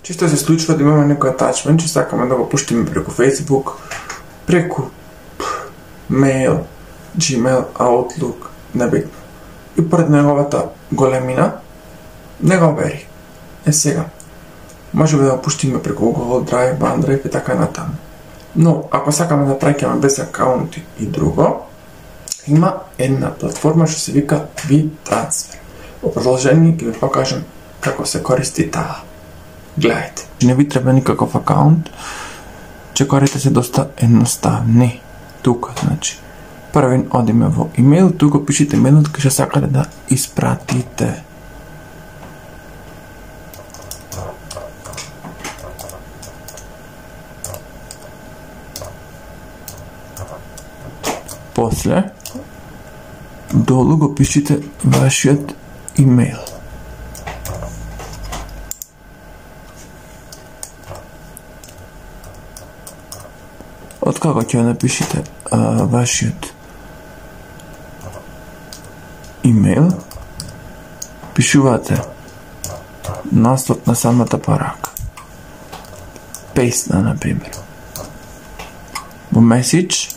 Често се случва да имаме некој атачмент, че сакаме да го пуштиме преку Facebook, преку mail, Gmail, Outlook, небитно. И пред неговата големина не го бери. Сега, можеме да го пуштиме преку Google Drive, OneDrive и така натаму. Но, ако сакаме да праќаме без акаунти и друго, има една платформа што се вика WeTransfer. Во продолжение ќе ви покажам како се користи таа. Гледајте. Не ви треба никаков акаунт, чекорите се доста едноставни. Тука, значи, првин одиме во имейл, тука пишите имейлот кај што сакате да испратите. После, долу го пишите вашиот имейл. Откако ќе напишите вашиот имейл, пишувате наслов на самата порака. Пейстна, например. Во меседж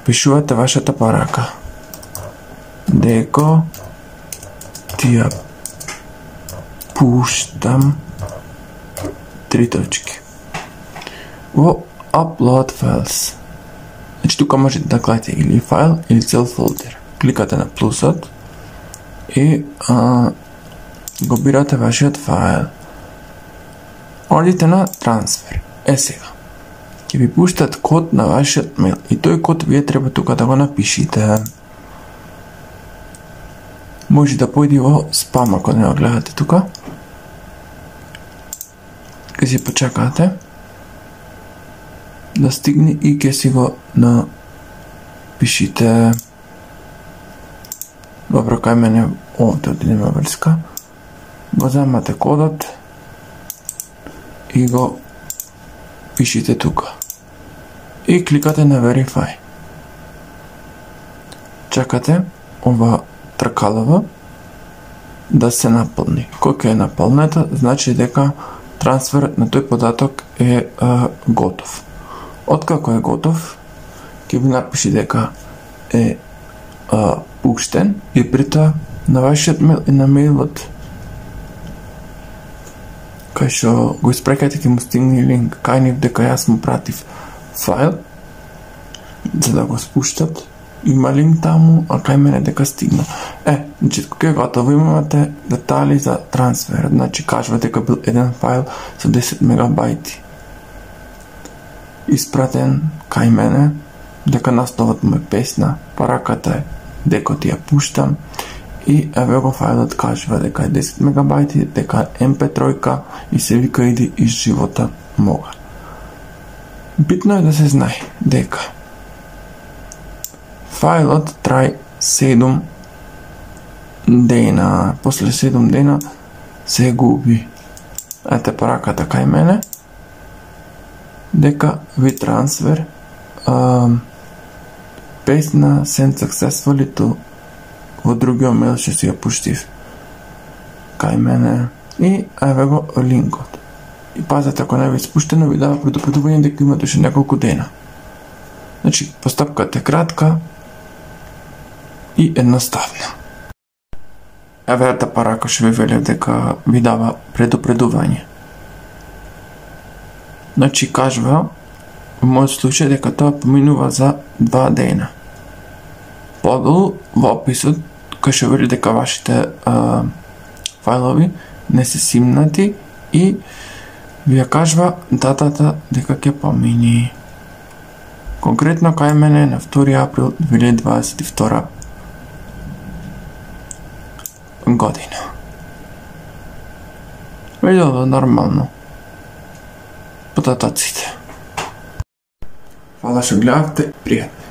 пишувате вашата порака. Деко ти ја пуштам 3 точки. Во Upload Files. Значи тука можете да клаете или файл, или цел фолдер. Кликате на плюсот и го бирате вашиот файл. Одите на трансфер. Сега. Ќе ви пуштат код на вашиот мейл и тој код вие треба тука да го напишите. Може да појде во спам ако не го гледате тука. Ке си почекате да стигне и ќе си го напишите. Добро, кај мене овде одидеме врска. Го земате кодот и го пишите тука. И кликате на Verify. Чекате ова тркалово да се наполни. Кога е наполнета, значи дека трансферот на тој податок е готов. Откако е готов, ќе ви напиши дека е пуштен и при тоа на вашиот мейл и на мейлот кај што го испрекате ќе му стигне линк кај нив дека јас му пратив файл за да го спуштат. Има линк таму, а кај мене дека стигна. Значи, кога е готово, имате детали за трансфер. Значи, кажува дека бил еден файл со 10 мегабајти. Испратен кај мене, дека насловот му е песна, параката е дека ти ја пуштам и еве го фајлот кажува дека е 10 мегабајти, дека е MP3 и се вика иди из живота мога. Битно е да се знае дека фајлот трај 7 дена. После 7 дена се губи. Ете параката кај мене дека WeTransfer песна sent successfully to во другиот мейл што си ја пуштив кај мене и еве го линкот. И пазете, ако не ви спуштено, ви дава предупредување дека имате уште неколку дена. Значи, постапката е кратка и едноставна. Еве ета парака што ви велев дека ви дава предупредување. Значи, кажува, во мојот случај дека тоа поминува за 2 дена. Подолу во описот, кај што вели дека вашите фајлови не се симнати и ви ја кажува датата дека ќе помини. Конкретно кај мене на 2 април 2022 година. Видело нормално. Податоците. Фала што гледавте, пријатно.